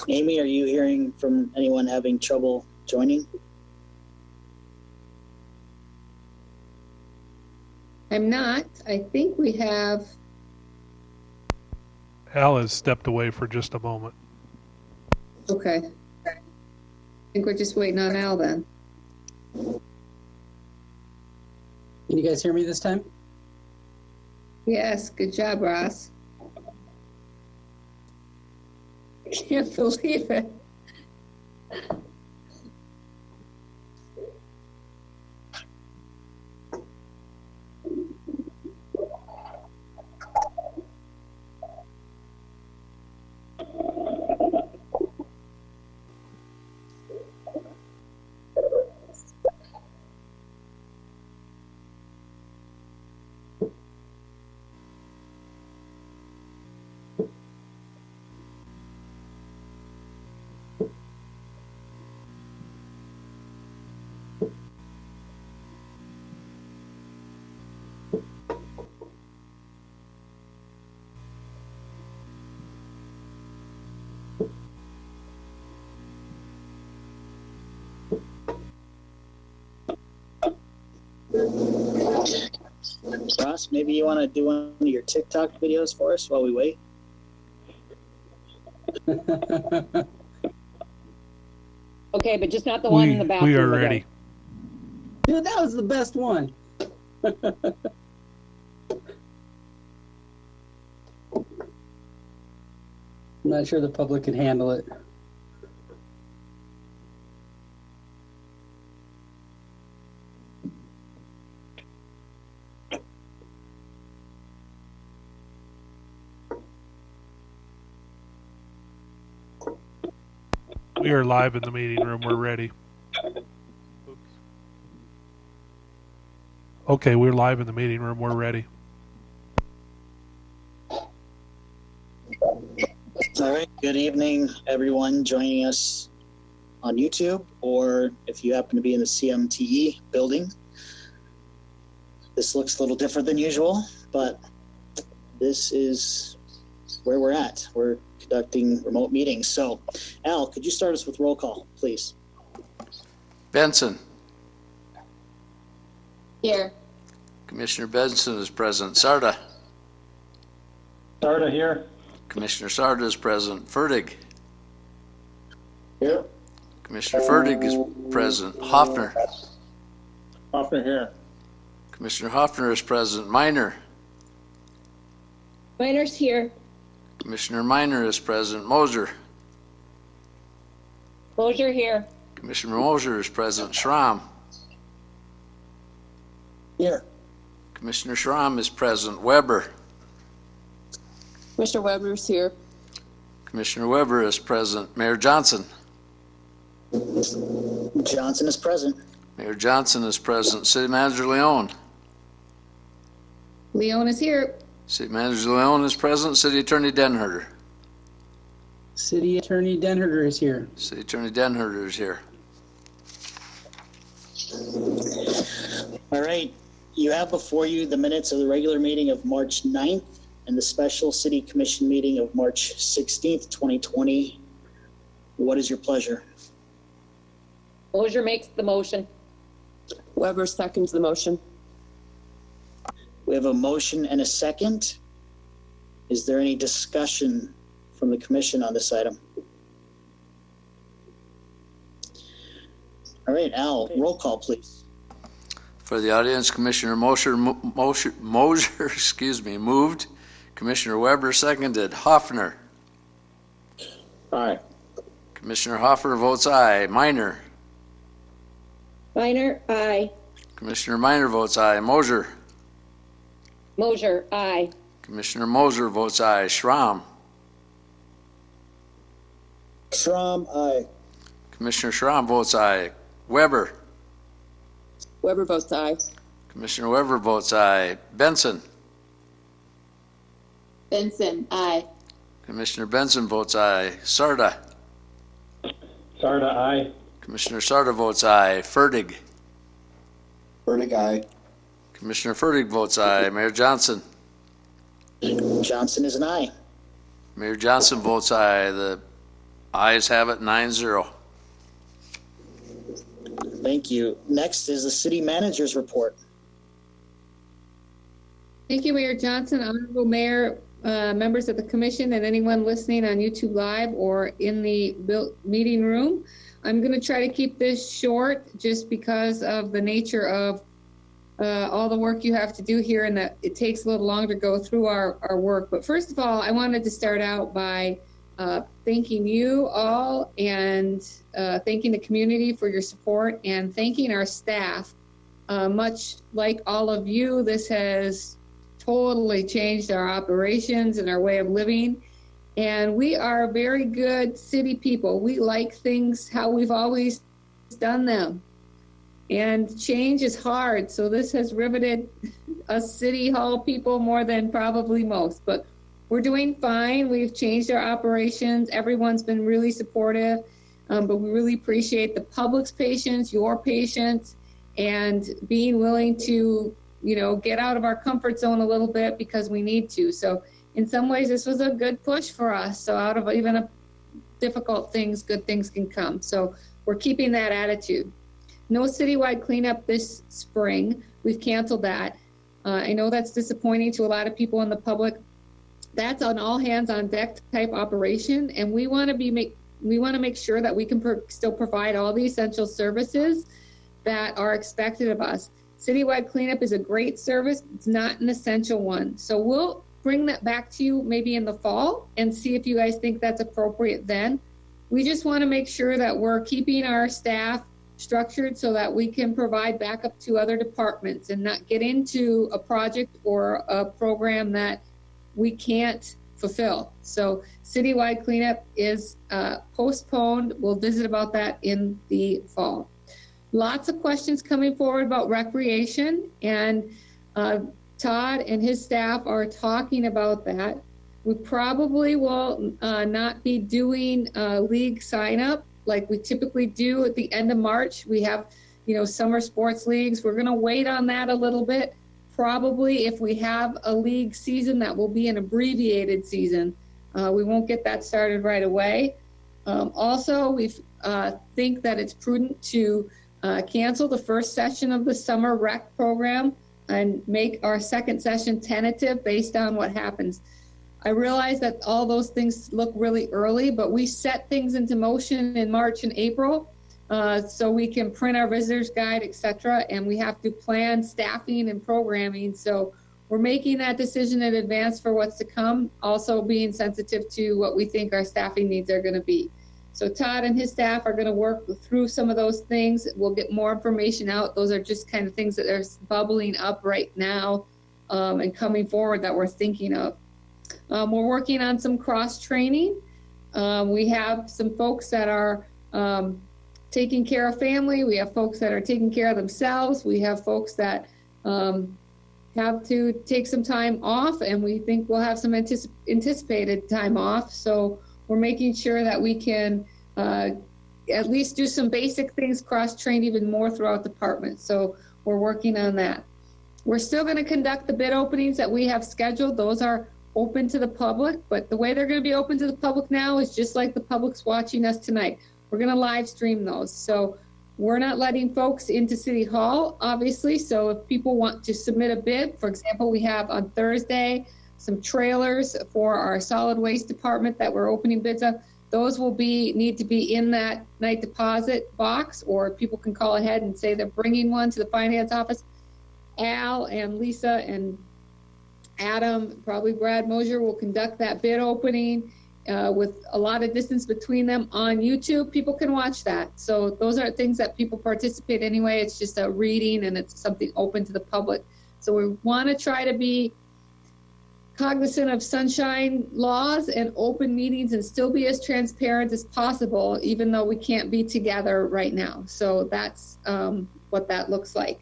Amy, are you hearing from anyone having trouble joining? I'm not. I think we have. Al has stepped away for just a moment. Okay. I think we're just waiting on Al then. Can you guys hear me this time? Yes, good job, Ross. I can't believe it. Ross, maybe you want to do one of your TikTok videos for us while we wait? Okay, but just not the one in the bathroom. We are again. ready. Dude, that was the best one. I'm not sure the public can handle it. We are live in the meeting room. We're ready. Okay, we're live in the meeting room. We're ready. All right. Good evening, everyone joining us on YouTube, or if you happen to be in the CMTE building. This looks a little different than usual, but this is where we're at. We're conducting remote meetings. So, Al, could you start us with roll call, please? Benson. Here. Commissioner Benson is present. Sarda. Sarda here. Commissioner Sarda is present. Fertig. Here. Commissioner Fertig is present. Hoffner. Hoffner here. Commissioner Hoffner is present. Minor. Miner's here. Commissioner Minor is present. Moser. Mosier here. Commissioner Moser is present. Schramm. Here. Commissioner Schramm is present. Weber. Mr. Weber's here. Commissioner Weber is present. Mayor Johnson. Johnson is present. Mayor Johnson is present. City Manager Leone. Leon is here. City Manager Leone is present. City Attorney Denherter. City Attorney Denherter is here. City Attorney Denherter is here. All right. You have before you the minutes of the regular meeting of March 9th and the special City Commission meeting of March 16th, 2020. What is your pleasure? Mosier makes the motion. Weber seconds the motion. We have a motion and a second. Is there any discussion from the commission on this item? All right, Al, roll call, please. For the audience, Commissioner Moser, moved. Commissioner Weber seconded. Hoffner. Aye. Commissioner Hoffner votes aye. Minor. Miner, aye. Commissioner Minor votes aye. Moser. Mosier, aye. Commissioner Moser votes aye. Schramm. Schramm, aye. Commissioner Schramm votes aye. Weber. Weber votes aye. Commissioner Weber votes aye. Benson. Benson, aye. Commissioner Benson votes aye. Sarda. Sarda, aye. Commissioner Sarda votes aye. Fertig. Fertig, aye. Commissioner Fertig votes aye. Mayor Johnson. Johnson is an aye. Mayor Johnson votes aye. The Ayes have it, 9-0. Thank you. Next is the city manager's report. Thank you, Mayor Johnson, Honorable Mayor, members of the commission, and anyone listening on YouTube Live or in the meeting room. I'm going to try to keep this short just because of the nature of all the work you have to do here, and that it takes a little longer to go through our work. But first of all, I wanted to start out by thanking you all and thanking the community for your support and thanking our staff. Much like all of you, this has totally changed our operations and our way of living. And we are very good city people. We like things how we've always done them. And change is hard. So this has riveted us city hall people more than probably most. But we're doing fine. We've changed our operations. Everyone's been really supportive. But we really appreciate the public's patience, your patience, and being willing to, get out of our comfort zone a little bit because we need to. So in some ways, this was a good push for us. So out of even difficult things, good things can come. So we're keeping that attitude. No citywide cleanup this spring. We've canceled that. I know that's disappointing to a lot of people in the public. That's an all hands on deck type operation, and we want to make sure that we can still provide all the essential services that are expected of us. Citywide cleanup is a great service. It's not an essential one. So we'll bring that back to you maybe in the fall and see if you guys think that's appropriate then. We just want to make sure that we're keeping our staff structured so that we can provide backup to other departments and not get into a project or a program that we can't fulfill. So citywide cleanup is postponed. We'll visit about that in the fall. Lots of questions coming forward about recreation, and Todd and his staff are talking about that. We probably will not be doing league sign up like we typically do at the end of March. We have, summer sports leagues. We're going to wait on that a little bit. Probably if we have a league season, that will be an abbreviated season. We won't get that started right away. Also, we think that it's prudent to cancel the first session of the summer rec program and make our second session tentative based on what happens. I realize that all those things look really early, but we set things into motion in March and April so we can print our visitor's guide, etc. And we have to plan staffing and programming. So we're making that decision in advance for what's to come, also being sensitive to what we think our staffing needs are going to be. So Todd and his staff are going to work through some of those things. We'll get more information out. Those are just kind of things that are bubbling up right now and coming forward that we're thinking of. We're working on some cross training. We have some folks that are taking care of family. We have folks that are taking care of themselves. We have folks that have to take some time off, and we think we'll have some anticipated time off. So we're making sure that we can at least do some basic things, cross-train even more throughout the department. So we're working on that. We're still going to conduct the bid openings that we have scheduled. Those are open to the public, but the way they're going to be open to the public now is just like the public's watching us tonight. We're going to live stream those. So we're not letting folks into City Hall, obviously. So if people want to submit a bid, for example, we have on Thursday some trailers for our solid waste department that we're opening bids on. Those will need to be in that night deposit box, or people can call ahead and say they're bringing one to the finance office. Al and Lisa and Adam, probably Brad Mosier, will conduct that bid opening with a lot of distance between them on YouTube. People can watch that. So those are things that people participate anyway. It's just a reading and it's something open to the public. So we want to try to be cognizant of sunshine laws and open meetings and still be as transparent as possible, even though we can't be together right now. So that's what that looks like.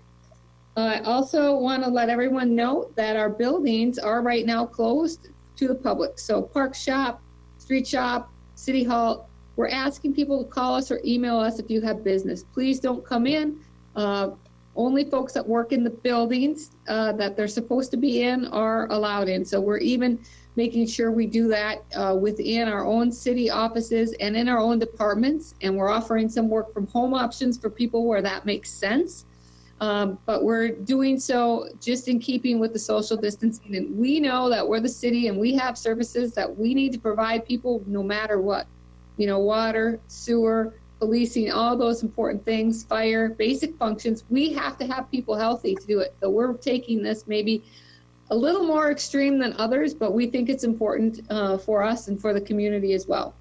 I also want to let everyone know that our buildings are right now closed to the public. So Park Shop, Street Shop, City Hall, we're asking people to call us or email us if you have business. Please don't come in. only folks that work in the buildings that they're supposed to be in are allowed in. So we're even making sure we do that within our own city offices and in our own departments. And we're offering some work from home options for people where that makes sense. But we're doing so just in keeping with the social distancing. And we know that we're the city and we have services that we need to provide people no matter what. You know, water, sewer, policing, all those important things, fire, basic functions. We have to have people healthy to do it. So we're taking this maybe a little more extreme than others, but we think it's important for us and for the community as well.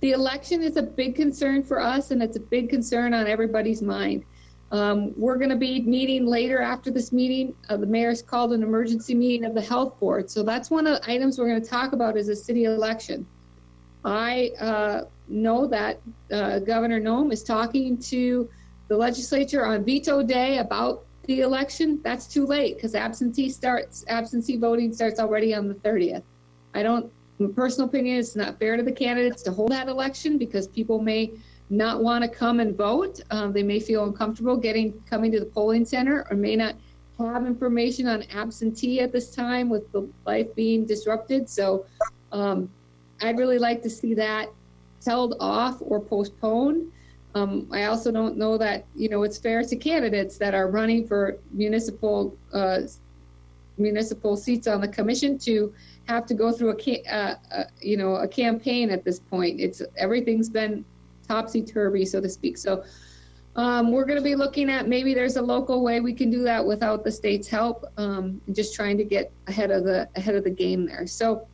The election is a big concern for us, and it's a big concern on everybody's mind. We're going to be meeting later after this meeting. The mayor's called an emergency meeting of the health board. So that's one of the items we're going to talk about is a city election. I know that Governor Noem is talking to the legislature on veto day about the election. That's too late because absentee voting starts already on the 30th. My personal opinion, it's not fair to the candidates to hold that election because people may not want to come and vote. They may feel uncomfortable coming to the polling center or may not have information on absentee at this time with the life being disrupted. So I'd really like to see that held off or postponed. I also don't know that, it's fair to candidates that are running for municipal seats on the commission to have to go through a campaign at this point. Everything's been topsy-turvy, so to speak. So we're going to be looking at maybe there's a local way we can do that without the state's help, just trying to get ahead of the game there. So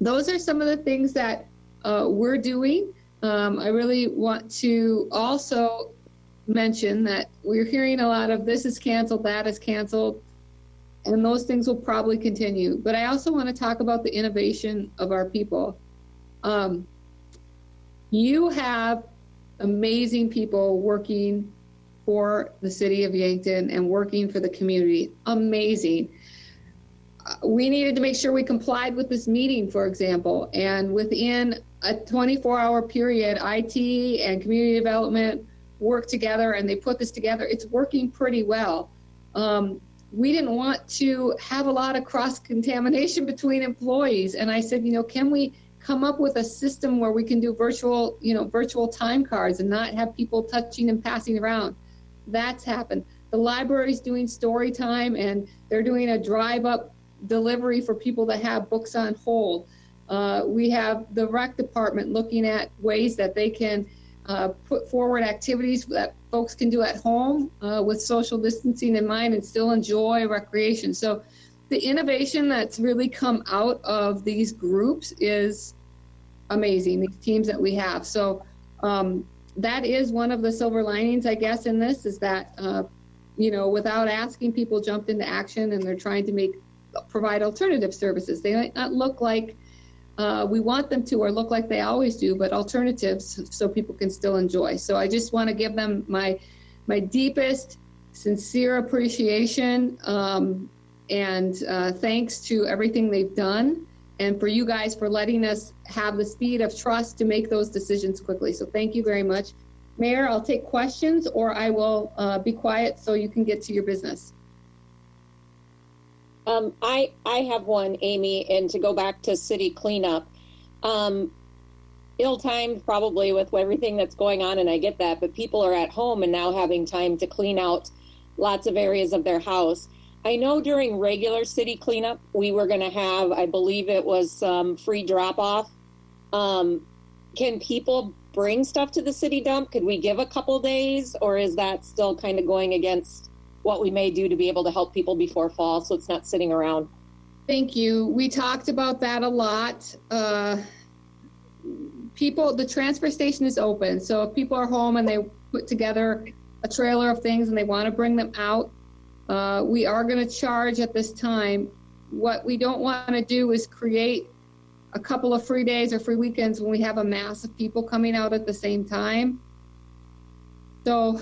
those are some of the things that we're doing. I really want to also mention that we're hearing a lot of this is canceled, that is canceled, and those things will probably continue. But I also want to talk about the innovation of our people. You have amazing people working for the city of Yankton and working for the community. Amazing. We needed to make sure we complied with this meeting, for example, and within a 24-hour period, IT and community development work together and they put this together. It's working pretty well. We didn't want to have a lot of cross-contamination between employees. And I said, can we come up with a system where we can do virtual time cards and not have people touching and passing around? That's happened. The library's doing story time and they're doing a drive-up delivery for people that have books on hold. We have the rec department looking at ways that they can put forward activities that folks can do at home with social distancing in mind and still enjoy recreation. So the innovation that's really come out of these groups is amazing, these teams that we have. So that is one of the silver linings, I guess, in this is that, without asking, people jumped into action and they're trying to provide alternative services. They might not look like we want them to or look like they always do, but alternatives so people can still enjoy. So I just want to give them my deepest, sincere appreciation and thanks to everything they've done and for you guys for letting us have the speed of trust to make those decisions quickly. So thank you very much. Mayor, I'll take questions or I will be quiet so you can get to your business. I have one, Amy, and to go back to city cleanup, ill-timed probably with everything that's going on, and I get that, but people are at home and now having time to clean out lots of areas of their house. I know during regular city cleanup, we were going to have, I believe it was free drop-off. Can people bring stuff to the city dump? Could we give a couple days, or is that still kind of going against what we may do to be able to help people before fall so it's not sitting around? Thank you. We talked about that a lot. The transfer station is open. So if people are home and they put together a trailer of things and they want to bring them out, we are going to charge at this time. What we don't want to do is create a couple of free days or free weekends when we have a mass of people coming out at the same time. So,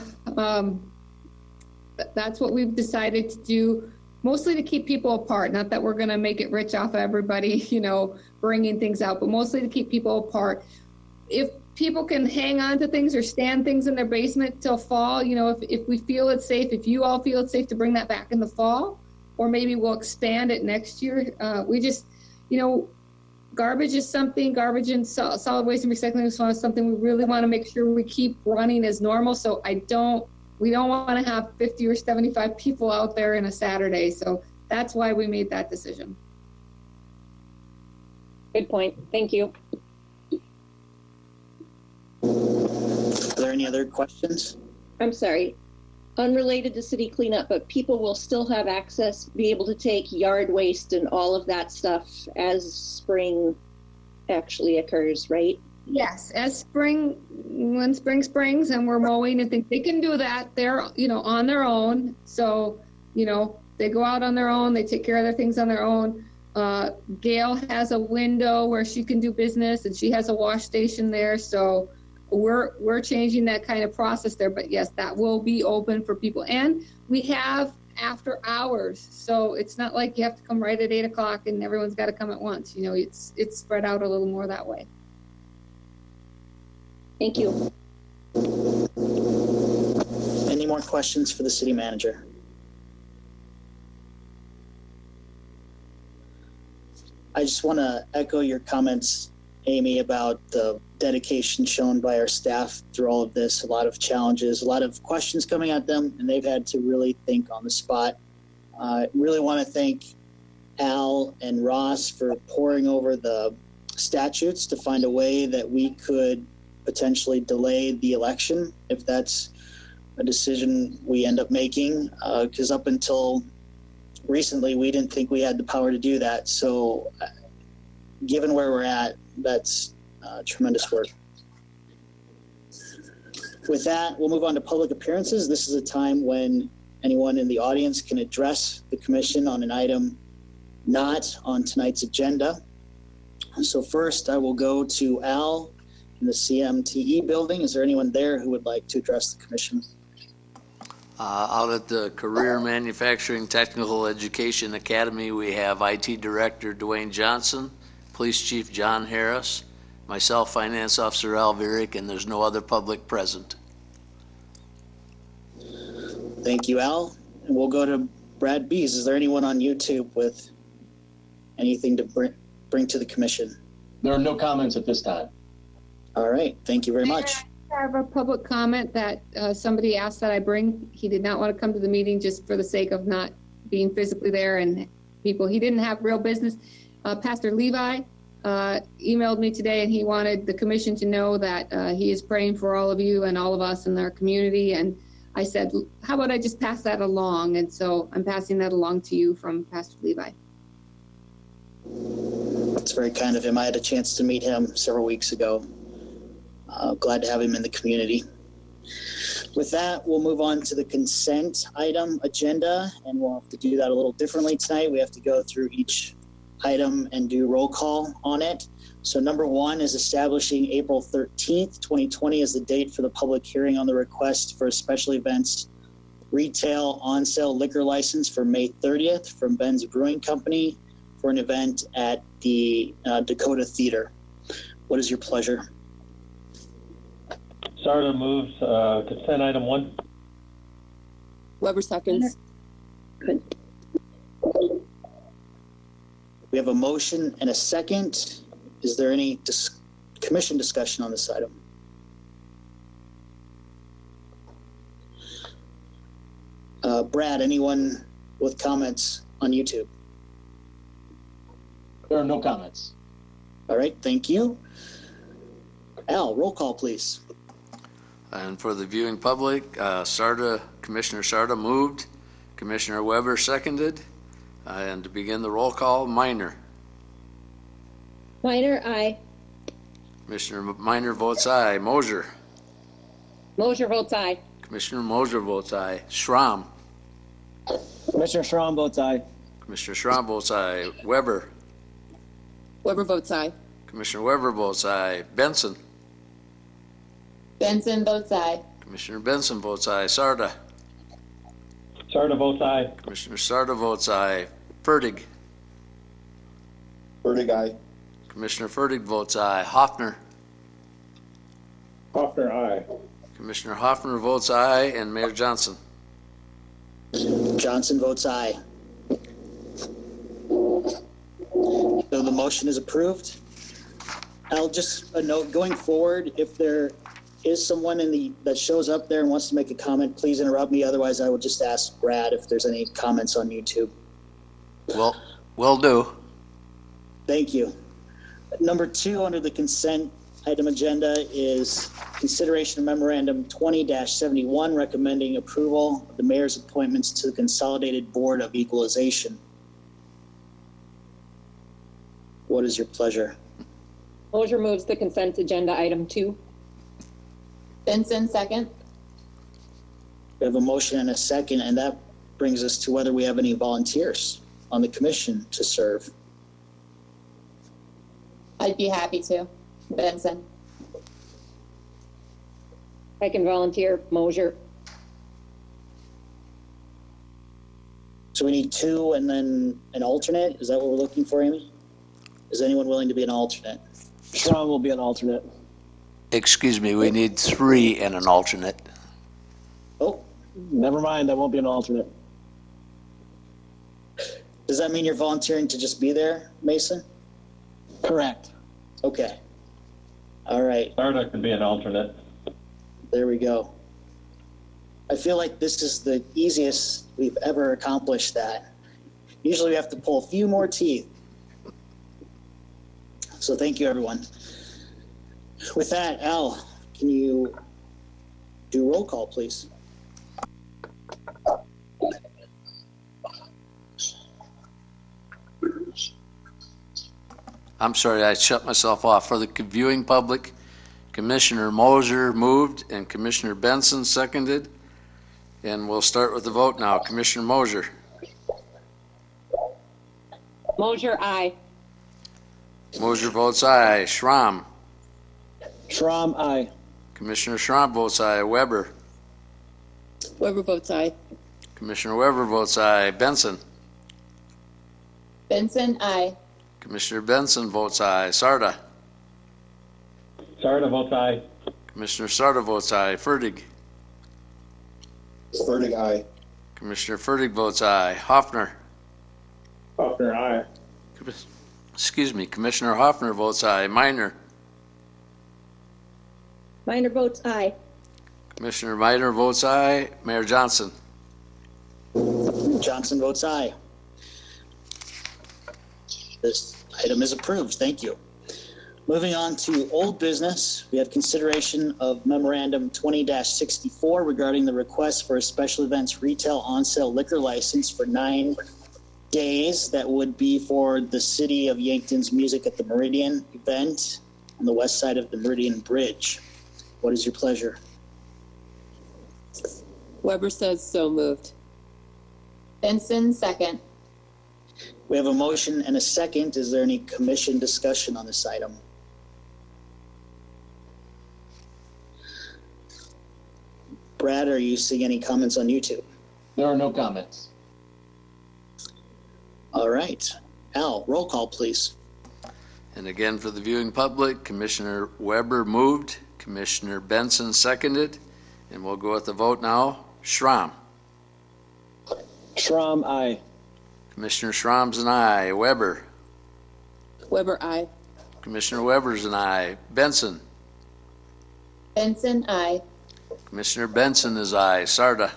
that's what we've decided to do, mostly to keep people apart. Not that we're going to make it rich off of everybody, bringing things out, but mostly to keep people apart. If people can hang on to things or stand things in their basement till fall. You know, if we feel it's safe, if you all feel it's safe to bring that back in the fall, or maybe we'll expand it next year. We just, you know, garbage and solid waste and recycling is something we really want to make sure we keep running as normal. So we don't want to have 50 or 75 people out there in a Saturday. So that's why we made that decision. Good point. Thank you. Are there any other questions? I'm sorry, unrelated to city cleanup, but people will still have access, be able to take yard waste and all of that stuff as spring actually occurs, right? Yes, when spring springs and we're mowing and things, they can do that. They're, you know, on their own. So, you know, they go out on their own. They take care of their things on their own. Gail has a window where she can do business, and she has a wash station there. So we're changing that kind of process there. But yes, that will be open for people. And we have after hours. So it's not like you have to come right at 8 o'clock and everyone's got to come at once. You know, it's spread out a little more that way. Thank you. Any more questions for the city manager? I just want to echo your comments, Amy, about the dedication shown by our staff through all of this. A lot of challenges, a lot of questions coming at them, and they've had to really think on the spot. I really want to thank Al and Ross for poring over the statutes to find a way that we could potentially delay the election if that's a decision we end up making, because up until recently we didn't think we had the power to do that. So given where we're at, that's tremendous work. With that, we'll move on to public appearances. This is a time when anyone in the audience can address the commission on an item not on tonight's agenda. So first I will go to Al in the CMTE building. Is there anyone there who would like to address the commission? Out at the Career Manufacturing Technical Education Academy, we have IT Director Dwayne Johnson, Police Chief John Harris, myself, Finance Officer Al Vierick, and there's no other public present. Thank you, Al. And we'll go to Brad Bees. Is there anyone on YouTube with anything to bring to the commission? There are no comments at this time. All right, thank you very much. I have a public comment that somebody asked that I bring. He did not want to come to the meeting just for the sake of not being physically there, and people, he didn't have real business. Pastor Levi emailed me today, and he wanted the commission to know that he is praying for all of you and all of us in our community. And I said, how about I just pass that along? And so I'm passing that along to you from Pastor Levi. That's very kind of him. I had a chance to meet him several weeks ago. Glad to have him in the community. With that, we'll move on to the consent item agenda, and we'll have to do that a little differently tonight. We have to go through each item and do roll call on it. So number one is establishing April 13th, 2020 as the date for the public hearing on the request for a special events retail on-sale liquor license for May 30th from Ben's Brewing Company for an event at the Dakota Theater. What is your pleasure? Sarda moves consent item 1. Weber seconds. Good. We have a motion and a second. Is there any commission discussion on this item? Brad, anyone with comments on YouTube? There are no comments. All right, thank you. Al, roll call, please. And for the viewing public, Commissioner Sarda moved, Commissioner Weber seconded, and to begin the roll call, Minor. Minor, aye. Commissioner Minor votes aye. Mosier. Mosier votes aye. Commissioner Mosier votes aye. Schramm. Commissioner Schramm votes aye. Commissioner Schramm votes aye. Weber. Weber votes aye. Commissioner Weber votes aye. Benson. Benson votes aye. Commissioner Benson votes aye. Sarda. Sarda votes aye. Commissioner Sarda votes aye. Fertig. Fertig, aye. Commissioner Fertig votes aye. Hoffner. Hoffner, aye. Commissioner Hoffner votes aye, and Mayor Johnson. Johnson votes aye. So the motion is approved. I'll just a note going forward, if there is someone that shows up there and wants to make a comment, please interrupt me. Otherwise, I will just ask Brad if there's any comments on YouTube. Well, will do. Thank you. Number 2 under the consent item agenda is consideration of memorandum 20-71 recommending approval of the mayor's appointments to the Consolidated Board of Equalization. What is your pleasure? Mosier moves the consent agenda item 2. Benson, second. We have a motion and a second, and that brings us to whether we have any volunteers on the commission to serve. I'd be happy to. Benson. I can volunteer. Mosier. So we need 2 and then an alternate. Is that what we're looking for, Amy? Is anyone willing to be an alternate? Sean will be an alternate. Excuse me, we need 3 and an alternate. Oh, Never mind, I won't be an alternate. does that mean you're volunteering to just be there, Mason? Correct. Okay. All right. Sarda could be an alternate. There we go. I feel like this is the easiest we've ever accomplished that. Usually we have to pull a few more teeth. So thank you, everyone. With that, Al, can you do roll call, please? I'm sorry, I shut myself off. For the viewing public, Commissioner Mosier moved and Commissioner Benson seconded. And we'll start with the vote now. Commissioner Mosier. Mosier, aye. Mosier votes aye. Schramm. Schramm, aye. Commissioner Schramm votes aye. Weber. Weber votes aye. Commissioner Weber votes aye. Benson. Benson, aye. Commissioner Benson votes aye. Sarda. Sarda votes aye. Commissioner Sarda votes aye. Fertig. Fertig, aye. Commissioner Fertig votes aye. Hoffner. Hoffner, aye. Excuse me. Commissioner Hoffner votes aye. Minor. Minor votes aye. Commissioner Minor votes aye. Mayor Johnson. Johnson votes aye. This item is approved. Thank you. Moving on to old business, we have consideration of memorandum 20-64 regarding the request for a special events retail on-sale liquor license for 9 days. That would be for the City of Yankton's Music at the Meridian event on the west side of the Meridian Bridge. What is your pleasure? Weber says so moved. Benson, second. We have a motion and a second. Is there any commission discussion on this item? Brad, are you seeing any comments on YouTube? There are no comments. All right. Al, roll call, please. And again, for the viewing public, Commissioner Weber moved, Commissioner Benson seconded, and we'll go with the vote now. Schramm. Schramm, aye. Commissioner Schramm's an aye. Weber. Weber, aye. Commissioner Weber's an aye. Benson. Benson, aye. Commissioner Benson is aye. Sarda.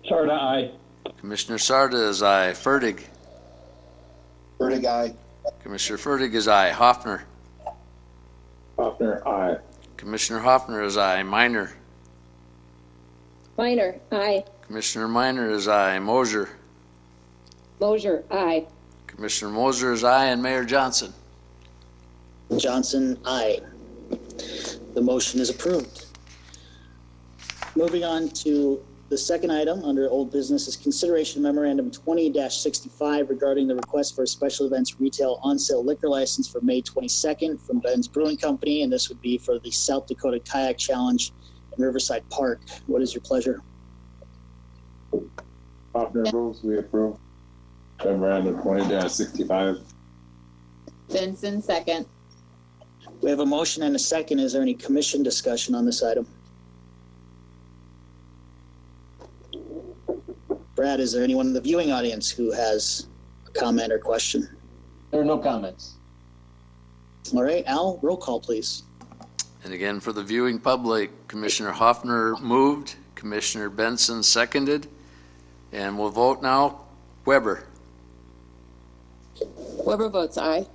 Sarda, aye. Commissioner Sarda is aye. Fertig. Fertig, aye. Commissioner Fertig is aye. Hoffner. Hoffner, aye. Commissioner Hoffner is aye. Minor. Minor, aye. Commissioner Minor is aye. Mosier. Mosier, aye. Commissioner Mosier is aye, and Mayor Johnson. Johnson, aye. The motion is approved. Moving on to the second item under old business is consideration memorandum 20-65 regarding the request for a special events retail on-sale liquor license for May 22nd from Ben's Brewing Company, and this would be for the South Dakota Kayak Challenge in Riverside Park. What is your pleasure? Hoffner moves, we approve. Memorandum 20-65. Benson, second. We have a motion and a second. Is there any commission discussion on this item? Brad, is there anyone in the viewing audience who has a comment or question? There are no comments. All right, Al, roll call, please. And again, for the viewing public, Commissioner Hoffner moved, Commissioner Benson seconded, and we'll vote now. Weber. Weber votes aye.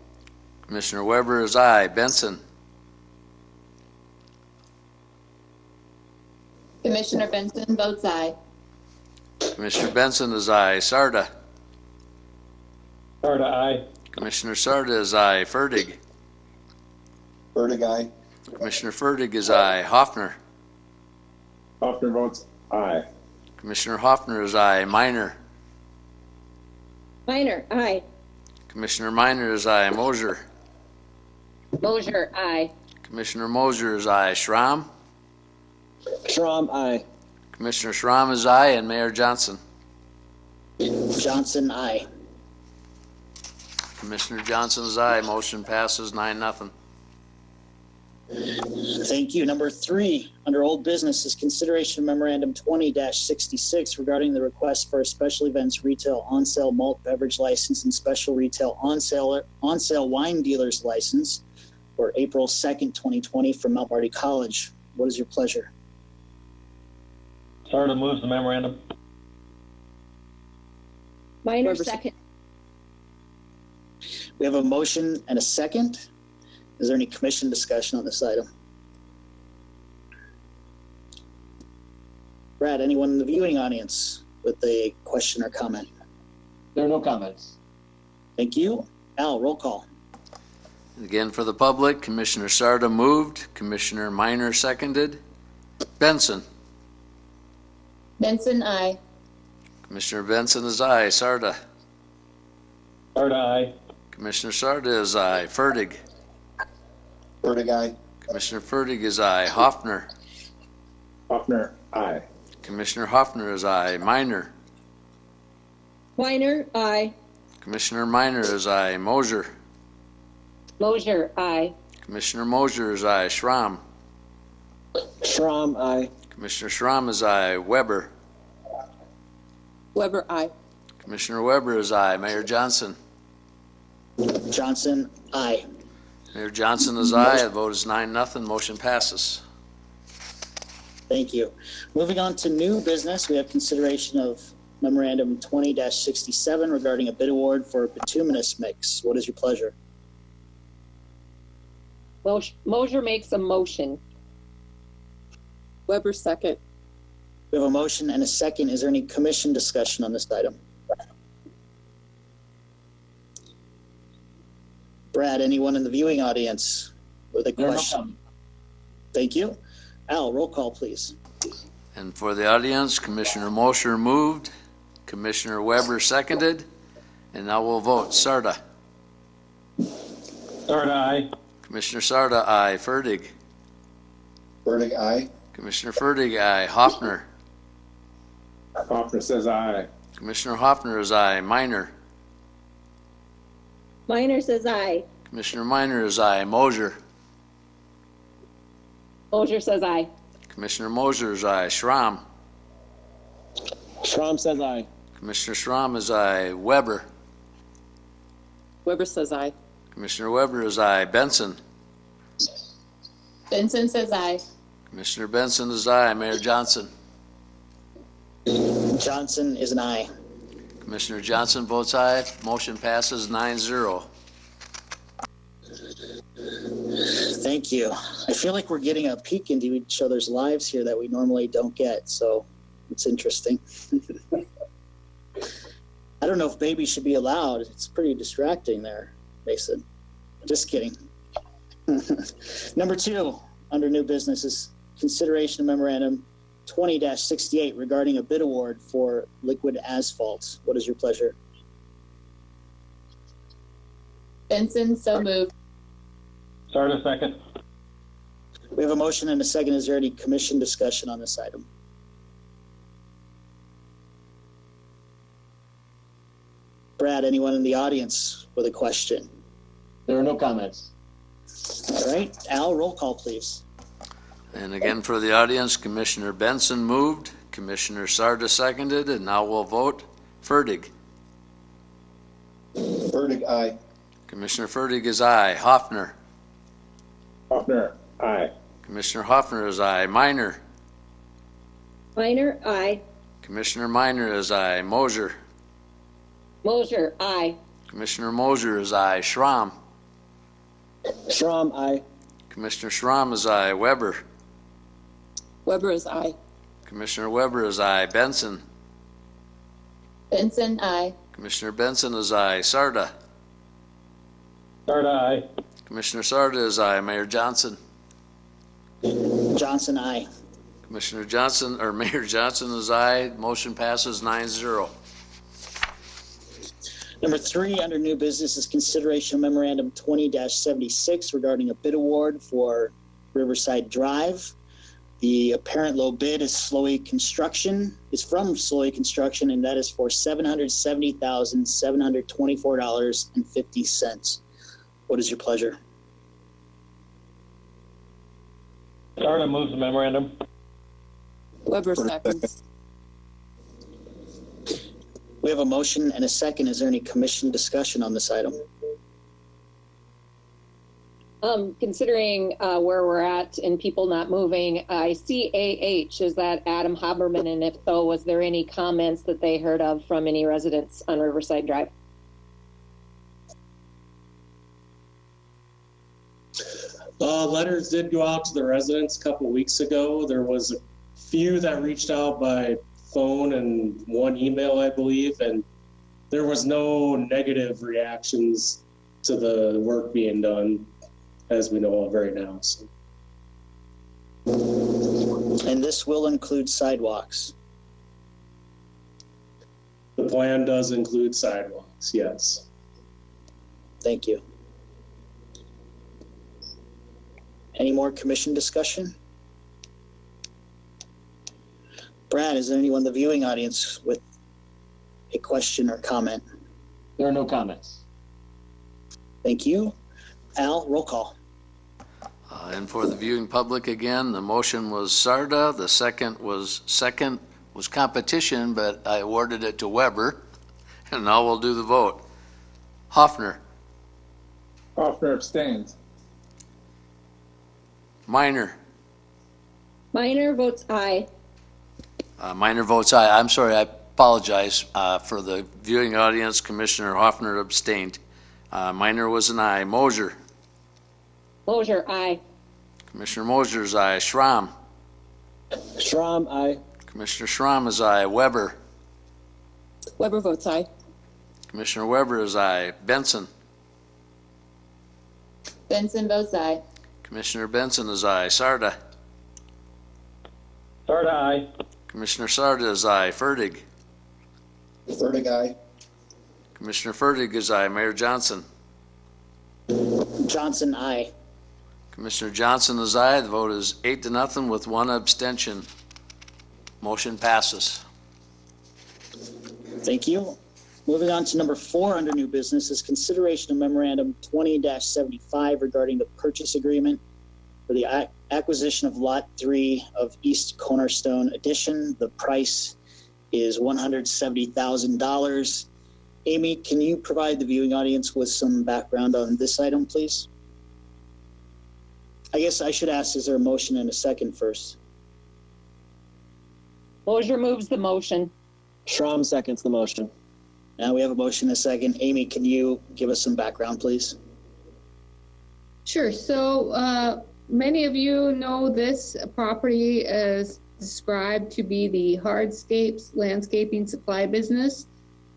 Commissioner Weber is aye. Benson. Commissioner Benson votes aye. Commissioner Benson is aye. Sarda. Sarda, aye. Commissioner Sarda is aye. Fertig. Fertig, aye. Commissioner Fertig is aye. Hoffner. Hoffner votes aye. Commissioner Hoffner is aye. Minor. Minor, aye. Commissioner Minor is aye. Mosier. Mosier, aye. Commissioner Mosier is aye. Schramm. Schramm, aye. Commissioner Schramm is aye. And Mayor Johnson. Johnson, aye. Commissioner Johnson is aye. Motion passes 9-0. Thank you. Number 3, under old business, is consideration of memorandum 20-66 regarding the request for a special events retail on-sale malt beverage license and special retail on-sale wine dealer's license for April 2nd, 2020 from Mount Marty College. What is your pleasure? Sarda moves the memorandum. Minor, Weber second. We have a motion and a second. Is there any commission discussion on this item? Brad, anyone in the viewing audience with a question or comment? There are no comments. Thank you. Al, roll call. Again, for the public, Commissioner Sarda moved, Commissioner Minor seconded. Benson. Benson, aye. Commissioner Benson is aye. Sarda. Sarda, aye. Commissioner Sarda is aye. Fertig. Fertig, aye. Commissioner Fertig is aye. Hoffner. Hoffner, aye. Commissioner Hoffner is aye. Minor. Minor, aye. Commissioner Minor is aye. Mosier. Mosier, aye. Commissioner Mosier is aye. Schramm. Schramm, aye. Commissioner Schramm is aye. Weber. Weber, aye. Commissioner Weber is aye. Mayor Johnson. Johnson, aye. Mayor Johnson is aye. The vote is 9-0. Motion passes. Thank you. Moving on to new business, we have consideration of memorandum 20-67 regarding a bid award for a bituminous mix. What is your pleasure? Mosier makes a motion. Weber, second. We have a motion and a second. Is there any commission discussion on this item? Brad, anyone in the viewing audience with a There are no question? comments. Thank you. Al, roll call, please. And for the audience, Commissioner Mosher moved, Commissioner Weber seconded, and now we'll vote. Sarda. Sarda, aye. Commissioner Sarda, aye. Fertig. Fertig, aye. Commissioner Fertig, aye. Hoffner. Hoffner says aye. Commissioner Hoffner is aye. Minor. Minor says aye. Commissioner Minor is aye. Mosier. Mosier says aye. Commissioner Mosier is aye. Schramm. Schramm says aye. Commissioner Schramm is aye. Weber. Weber says aye. Commissioner Weber is aye. Benson. Benson says aye. Commissioner Benson is aye. Mayor Johnson. Johnson is an aye. Commissioner Johnson votes aye. Motion passes 9-0. Thank you. I feel like we're getting a peek into each other's lives here that we normally don't get, so it's interesting. I don't know if babies should be allowed. It's pretty distracting there, Mason. Just kidding. Number 2, under new business, is consideration of memorandum 20-68 regarding a bid award for liquid asphalt. What is your pleasure? Benson, so moved. Sarda, second. We have a motion and a second. Is there any commission discussion on this item? Brad, anyone in the audience with a question? There are no comments. All right, Al, roll call, please. And again, for the audience, Commissioner Benson moved, Commissioner Sarda seconded, and now we'll vote. Fertig. Fertig, aye. Commissioner Fertig is aye. Hoffner. Hoffner, aye. Commissioner Hoffner is aye. Minor. Minor, aye. Commissioner Minor is aye. Mosier. Mosier, aye. Commissioner Mosier is aye. Schramm. Schramm, aye. Commissioner Schramm is aye. Weber. Weber is aye. Commissioner Weber is aye. Benson. Benson, aye. Commissioner Benson is aye. Sarda. Sarda, aye. Commissioner Sarda is aye. Mayor Johnson. Johnson, aye. Commissioner Johnson, or Mayor Johnson is aye. Motion passes 9-0. Number 3, under new business, is consideration of memorandum 20-76 regarding a bid award for Riverside Drive. The apparent low bid is from Slowey Construction, and that is for $770,724.50. What is your pleasure? Sarda moves the memorandum. Weber seconds. We have a motion and a second. Is there any commission discussion on this item? Considering where we're at and people not moving, I see AH. Is that Adam Haberman? And if so, was there any comments that they heard of from any residents on Riverside Drive? Letters did go out to the residents a couple weeks ago. There was a few that reached out by phone and one email, I believe, and there was no negative reactions to the work being done, as we know of right now. So. And this will include sidewalks. The plan does include sidewalks, yes. Thank you. Any more commission discussion? Brad, is there anyone in the viewing audience with a question or comment? There are no comments. Thank you. Al, roll call. And for the viewing public again, the motion was Sarda. The second was competition, but I awarded it to Weber. And now we'll do the vote. Hoffner. Hoffner abstains. Minor. Minor votes aye. Minor votes aye. I'm sorry, I apologize. For the viewing audience, Commissioner Hoffner abstained. Minor was an aye. Mosier. Mosier, aye. Commissioner Mosier's aye. Schramm. Schramm, aye. Commissioner Schramm is aye. Weber. Weber votes aye. Commissioner Weber is aye. Benson. Benson votes aye. Commissioner Benson is aye. Sarda. Sarda, aye. Commissioner Sarda is aye. Fertig. Fertig, aye. Commissioner Fertig is aye. Mayor Johnson. Johnson, aye. Commissioner Johnson is aye. The vote is 8-0 with one abstention. Motion passes. Thank you. Moving on to number 4 under new business is consideration of memorandum 20-75 regarding the purchase agreement for the acquisition of Lot 3 of East Cornerstone Addition. The price is $170,000. Amy, can you provide the viewing audience with some background on this item, please? I guess I should ask, is there a motion and a second first? Mosier moves the motion. Schramm seconds the motion. Now we have a motion and a second. Amy, can you give us some background, please? Sure. So many of you know this property is described to be the Hardscapes Landscaping Supply business.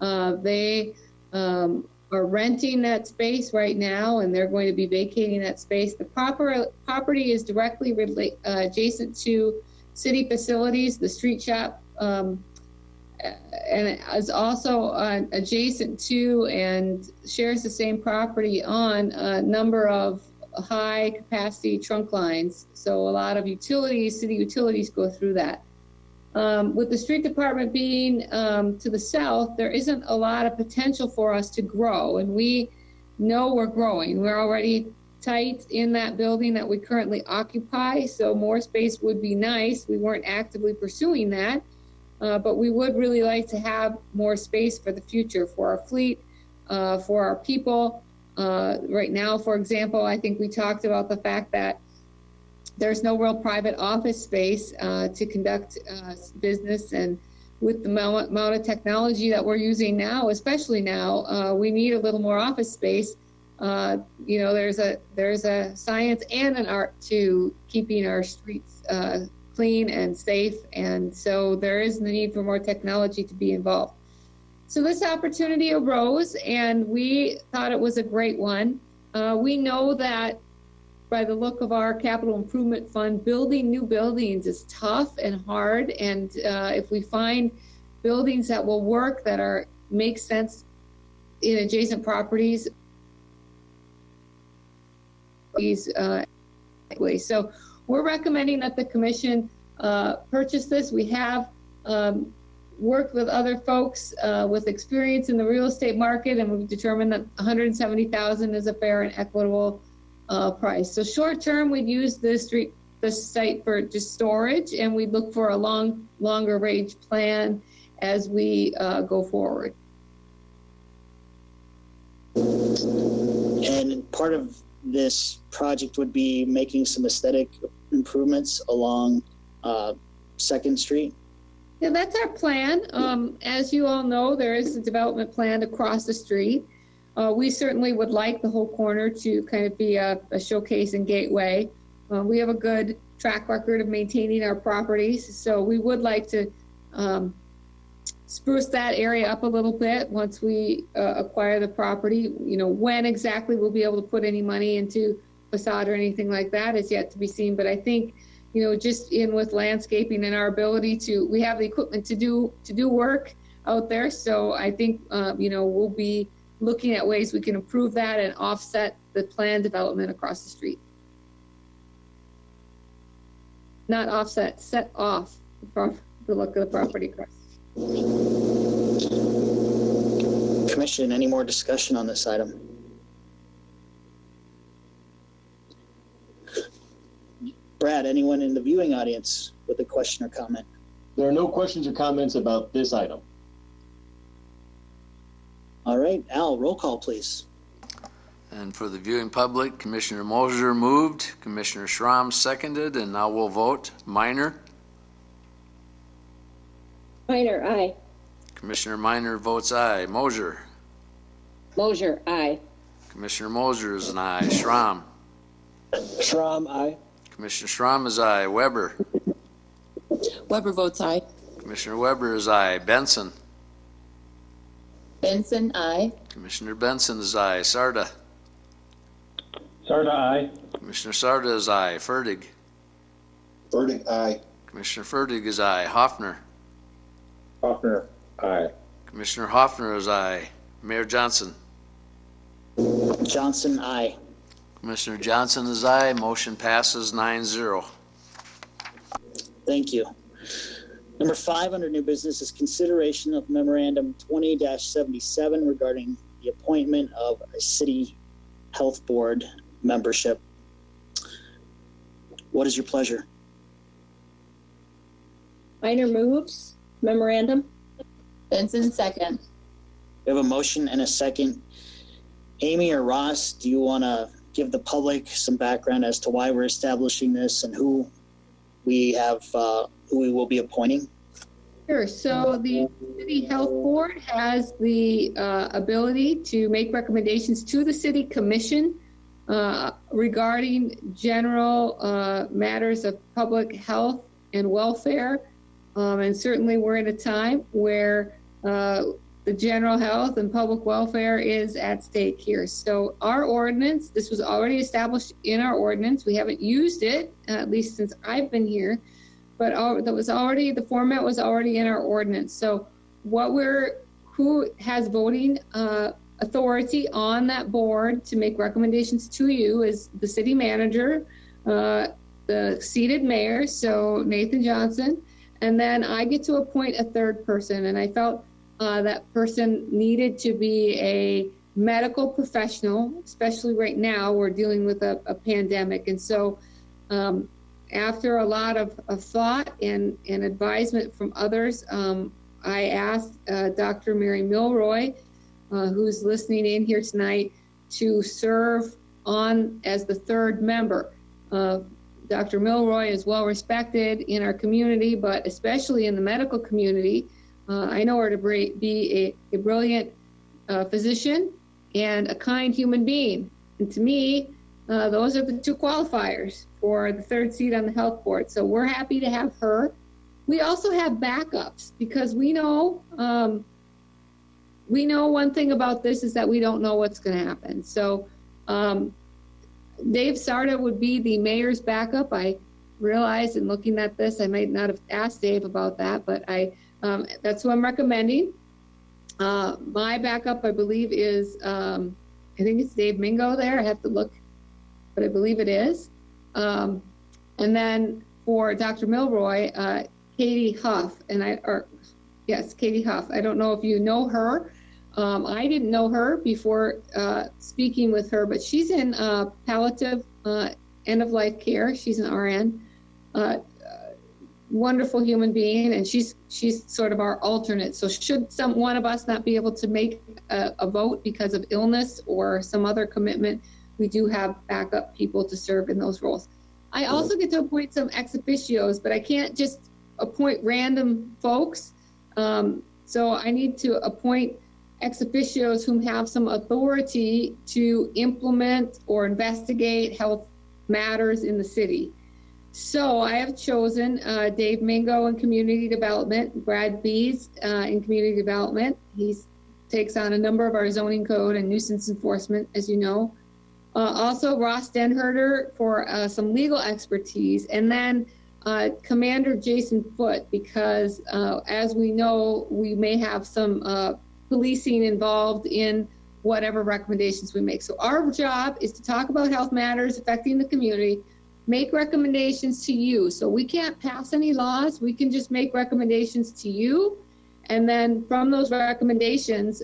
They are renting that space right now, and they're going to be vacating that space. The property is directly adjacent to city facilities, the street shop, and it is also adjacent to and shares the same property on a number of high capacity trunk lines. So a lot of city utilities go through that. With the street department being to the south, there isn't a lot of potential for us to grow, and we know we're growing. We're already tight in that building that we currently occupy, so more space would be nice. We weren't actively pursuing that, but we would really like to have more space for the future, for our fleet, for our people. Right now, for example, I think we talked about the fact that there's no real private office space to conduct business, and with the amount of technology that we're using now, especially now, we need a little more office space. There's a science and an art to keeping our streets clean and safe, and so there is the need for more technology to be involved. So this opportunity arose, and we thought it was a great one. We know that by the look of our capital improvement fund, building new buildings is tough and hard, and if we find buildings that will work, that make sense in adjacent properties, so we're recommending that the commission purchase this. We have worked with other folks with experience in the real estate market, and we've determined that $170,000 is a fair and equitable price. So short term, we'd use the site for just storage, and we'd look for a longer range plan as we go forward. And part of this project would be making some aesthetic improvements along 2nd Street. Yeah, that's our plan. As you all know, there is a development plan across the street. We certainly would like the whole corner to kind of be a showcase and gateway. We have a good track record of maintaining our properties, so we would like to spruce that area up a little bit once we acquire the property. When exactly we'll be able to put any money into facade or anything like that is yet to be seen. But I think, just in with landscaping and our ability we have the equipment to do work out there. So I think, we'll be looking at ways we can improve that and offset the planned development across the street. Not offset, set off the look of the property across. Commission, any more discussion on this item? Brad, anyone in the viewing audience with a question or comment? There are no questions or comments about this item. All right, Al, roll call, please. And for the viewing public, Commissioner Mosier moved, Commissioner Schramm seconded, and now we'll vote. Minor? Minor, aye. Commissioner Minor votes aye. Mosier? Mosier, aye. Commissioner Mosier is an aye. Schramm? Schramm, aye. Commissioner Schramm is aye. Weber? Weber votes aye. Commissioner Weber is aye. Benson? Benson, aye. Commissioner Benson is aye. Sarda? Sarda, aye. Commissioner Sarda is aye. Fertig? Fertig, aye. Commissioner Fertig is aye. Hoffner? Hoffner, aye. Commissioner Hoffner is aye. Mayor Johnson? Johnson, aye. Commissioner Johnson is aye. Motion passes 9-0. Thank you. Number 5 under new business is consideration of memorandum 20-77 regarding the appointment of a city health board membership. What is your pleasure? Minor moves, memorandum. Benson, second. We have a motion and a second. Amy or Ross, do you want to give the public some background as to why we're establishing this and who we will be appointing? Sure. So the City Health Board has the ability to make recommendations to the City Commission regarding general matters of public health and welfare. And certainly we're in a time where the general health and public welfare is at stake here. So our ordinance, this was already established in our ordinance. We haven't used it, at least since I've been here, but the format was already in our ordinance. So who has voting authority on that board to make recommendations to you is the city manager, the seated mayor, so Nathan Johnson, and then I get to appoint a third person. And I felt that person needed to be a medical professional, especially right now, we're dealing with a pandemic. And so after a lot of thought and advisement from others, I asked Dr. Mary Milroy, who's listening in here tonight, to serve on as the third member. Dr. Milroy is well respected in our community, but especially in the medical community. I know her to be a brilliant physician and a kind human being. And to me, those are the two qualifiers for the third seat on the health board. So we're happy to have her. We also have backups because we know one thing about this is that we don't know what's going to happen. So Dave Sarda would be the mayor's backup. I realized in looking at this, I might not have asked Dave about that, but that's who I'm recommending. My backup, I believe, is, I think it's Dave Mingo there. I have to look, but I believe it is. And then for Dr. Milroy, Katie Huff, Katie Huff. I don't know if you know her. I didn't know her before speaking with her, but she's in palliative end-of-life care. She's an RN. Wonderful human being, and she's sort of our alternate. So should one of us not be able to make a vote because of illness or some other commitment, we do have backup people to serve in those roles. I also get to appoint some ex officios, but I can't just appoint random folks. So I need to appoint ex officios whom have some authority to implement or investigate health matters in the city. So I have chosen Dave Mingo in community development, Brad Bees in community development. He takes on a number of our zoning code and nuisance enforcement, as you know. Also Ross Denherter for some legal expertise, and then Commander Jason Foote, because as we know, we may have some policing involved in whatever recommendations we make. So our job is to talk about health matters affecting the community, make recommendations to you. So we can't pass any laws. We can just make recommendations to you. And then from those recommendations,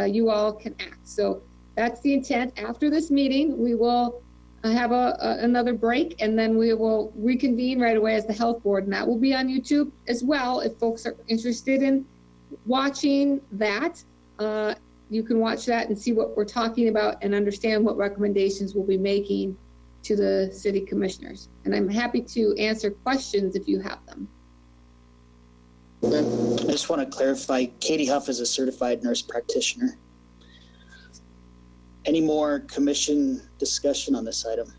you all can act. So that's the intent. After this meeting, we will have another break, and then we will reconvene right away as the health board. And that will be on YouTube as well. If folks are interested in watching that, you can watch that and see what we're talking about and understand what recommendations we'll be making to the city commissioners. And I'm happy to answer questions if you have them. I just want to clarify, Katie Huff is a certified nurse practitioner. Any more commission discussion on this item?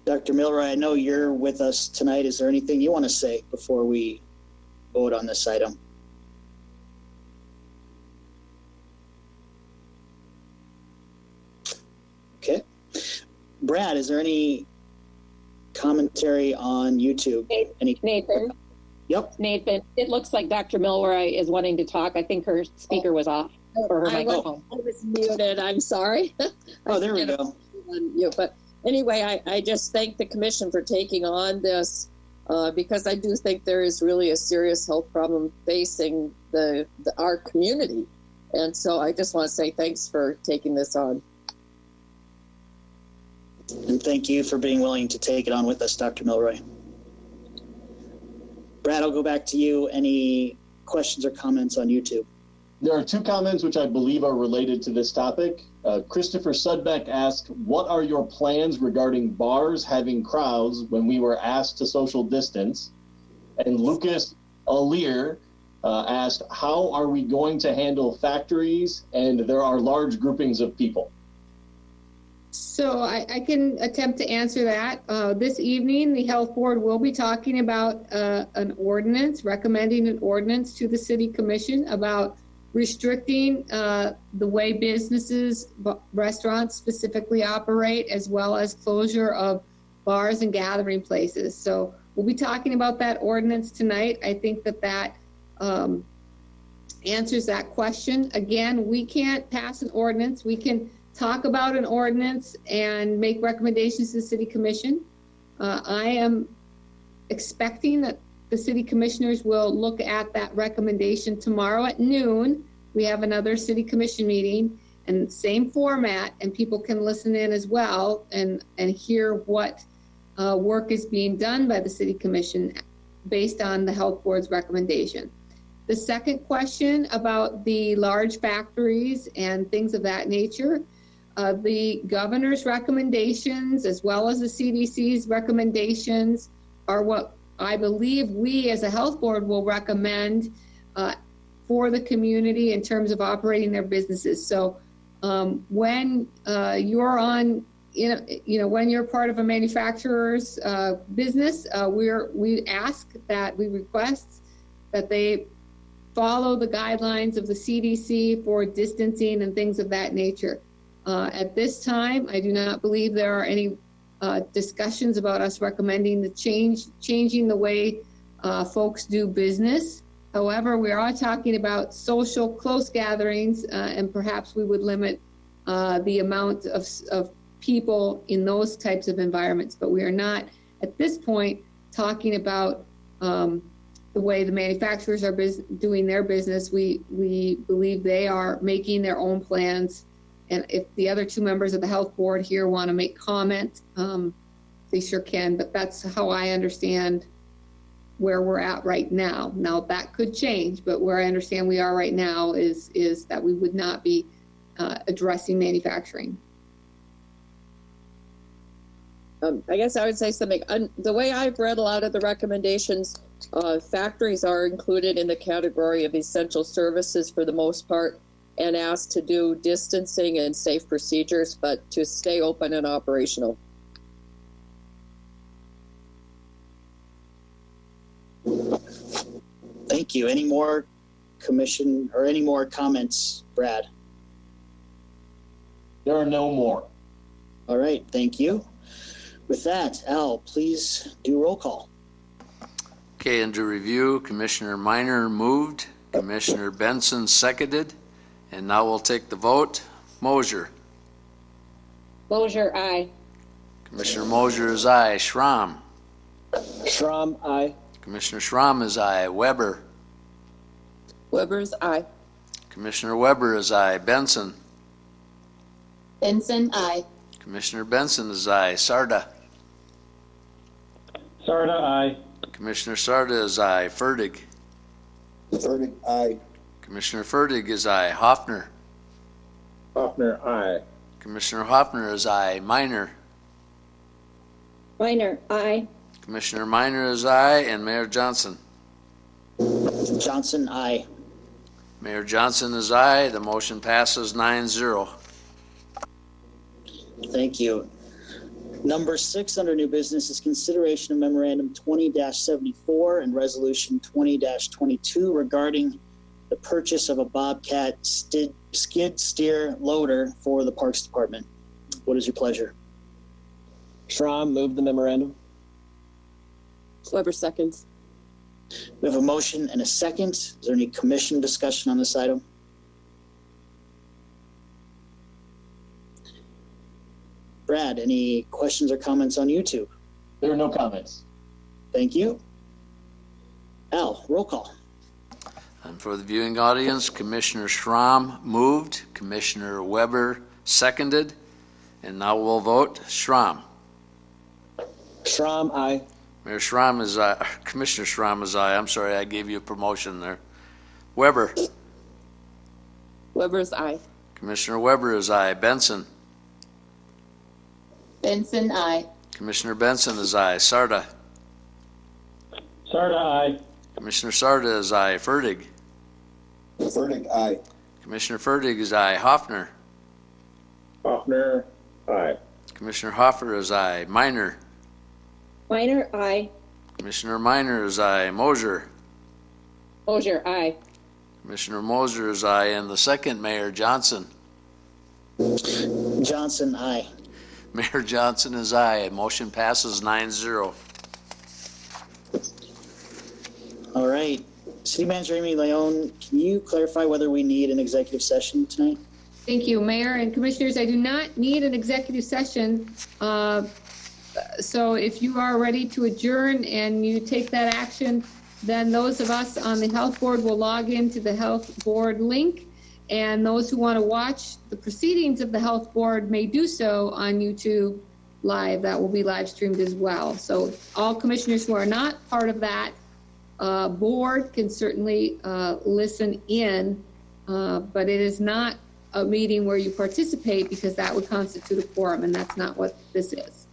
Dr. Milroy, I know you're with us tonight. Is there anything you want to say before we vote on this item? Okay. Brad, is there any commentary on YouTube? Nathan. Yep. Nathan, it looks like Dr. Milroy is wanting to talk. I think her speaker was off. Or her microphone. I was muted. I'm sorry. Oh, there we go. But anyway, I just thank the commission for taking on this because I do think there is really a serious health problem facing our community. And so I just want to say thanks for taking this on. And thank you for being willing to take it on with us, Dr. Milroy. Brad, I'll go back to you. Any questions or comments on YouTube? There are two comments which I believe are related to this topic. Christopher Sudbeck asked, what are your plans regarding bars having crowds when we were asked to social distance? And Lucas Alir asked, how are we going to handle factories and there are large groupings of people? So I can attempt to answer that. This evening, the health board will be talking about an ordinance, recommending an ordinance to the city commission about restricting the way businesses, restaurants specifically operate, as well as closure of bars and gathering places. So we'll be talking about that ordinance tonight. I think that answers that question. Again, we can't pass an ordinance. We can talk about an ordinance and make recommendations to the city commission. I am expecting that the city commissioners will look at that recommendation tomorrow at noon. We have another city commission meeting and same format, and people can listen in as well and hear what work is being done by the city commission based on the health board's recommendation. The second question about the large factories and things of that nature, the governor's recommendations as well as the CDC's recommendations are what I believe we as a health board will recommend for the community in terms of operating their businesses. So when you're on, when you're part of a manufacturer's business, we request that they follow the guidelines of the CDC for distancing and things of that nature. At this time, I do not believe there are any discussions about us recommending changing the way folks do business. However, we are talking about social close gatherings, and perhaps we would limit the amount of people in those types of environments. But we are not, at this point, talking about the way the manufacturers are doing their business. We believe they are making their own plans. And if the other two members of the health board here want to make comment, they sure can. But that's how I understand where we're at right now. Now that could change, but where I understand we are right now is that we would not be addressing manufacturing. I guess I would say something. The way I've read a lot of the recommendations, factories are included in the category of essential services for the most part and asked to do distancing and safe procedures, but to stay open and operational. Thank you. Any more commission or any more comments, Brad? There are no more. All right. Thank you. With that, Al, please do roll call. Okay, and to review, Commissioner Minor moved, Commissioner Benson seconded, and now we'll take the vote. Mosier. Mosier, aye. Commissioner Mosier is aye. Schramm. Schramm, aye. Commissioner Schramm is aye. Weber. Weber's aye. Commissioner Weber is aye. Benson. Benson, aye. Commissioner Benson is aye. Sarda. Sarda, aye. Commissioner Sarda is aye. Fertig. Fertig, aye. Commissioner Fertig is aye. Hoffner. Hoffner, aye. Commissioner Hoffner is aye. Minor. Minor, aye. Commissioner Minor is aye. And Mayor Johnson. Johnson, aye. Mayor Johnson is aye. The motion passes 9-0. Thank you. Number 6 under new business is consideration of memorandum 20-74 and resolution 20-22 regarding the purchase of a Bobcat skid steer loader for the Parks Department. What is your pleasure? Schramm, move the memorandum. Weber seconds. We have a motion and a second. Is there any commission discussion on this item? Brad, any questions or comments on YouTube? There are no comments. Thank you. Al, roll call. And for the viewing audience, Commissioner Schramm moved, Commissioner Weber seconded, and now we'll vote. Schramm. Schramm, aye. Mayor Schramm is aye. Commissioner Schramm is aye. I'm sorry, I gave you a promotion there. Weber. Weber's aye. Commissioner Weber is aye. Benson. Benson, aye. Commissioner Benson is aye. Sarda. Sarda, aye. Commissioner Sarda is aye. Fertig. Fertig, aye. Commissioner Fertig is aye. Hoffner. Hoffner, aye. Commissioner Hoffer is aye. Minor. Minor, aye. Commissioner Minor is aye. Mosier. Mosier, aye. Commissioner Mosier is aye. And the second, Mayor Johnson. Johnson, aye. Mayor Johnson is aye. Motion passes 9-0. All right. City Manager Amy Leon, can you clarify whether we need an executive session tonight? Thank you, Mayor and Commissioners. I do not need an executive session. So if you are ready to adjourn and you take that action, then those of us on the health board will log into the health board link. And those who want to watch the proceedings of the health board may do so on YouTube Live. That will be live streamed as well. So all commissioners who are not part of that board can certainly listen in, but it is not a meeting where you participate, because that would constitute a quorum, and that's not what this is.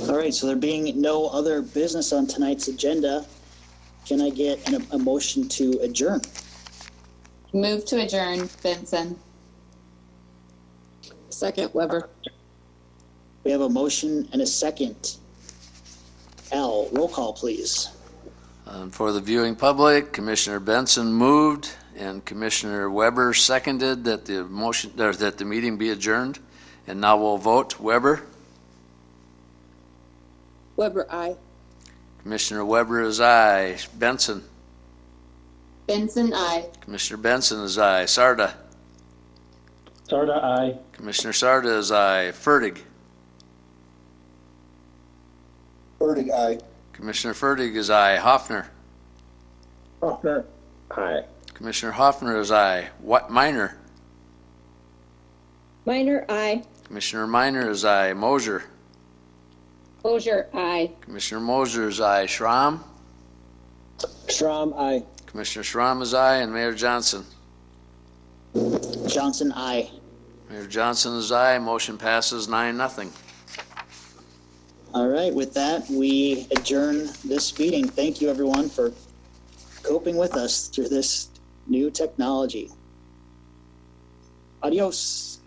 All right, so there being no other business on tonight's agenda, can I get a motion to adjourn? Move to adjourn, Benson. Second, Weber. We have a motion and a second. Al, roll call, please. For the viewing public, Commissioner Benson moved and Commissioner Weber seconded that the motion, or that the meeting be adjourned. And now we'll vote. Weber? Weber, aye. Commissioner Weber is aye. Benson? Benson, aye. Commissioner Benson is aye. Sarda? Sarda, aye. Commissioner Sarda is aye. Fertig? Fertig, aye. Commissioner Fertig is aye. Hoffner? Hoffner, aye. Commissioner Hoffner is aye. What? Minor? Minor, aye. Commissioner Minor is aye. Mosier? Mosier, aye. Commissioner Mosier is aye. Schramm? Schramm, aye. Commissioner Schramm is aye. And Mayor Johnson? Johnson, aye. Mayor Johnson is aye. Motion passes 9-0. All right, with that, we adjourn this meeting. Thank you, everyone, for coping with us through this new technology. Adios.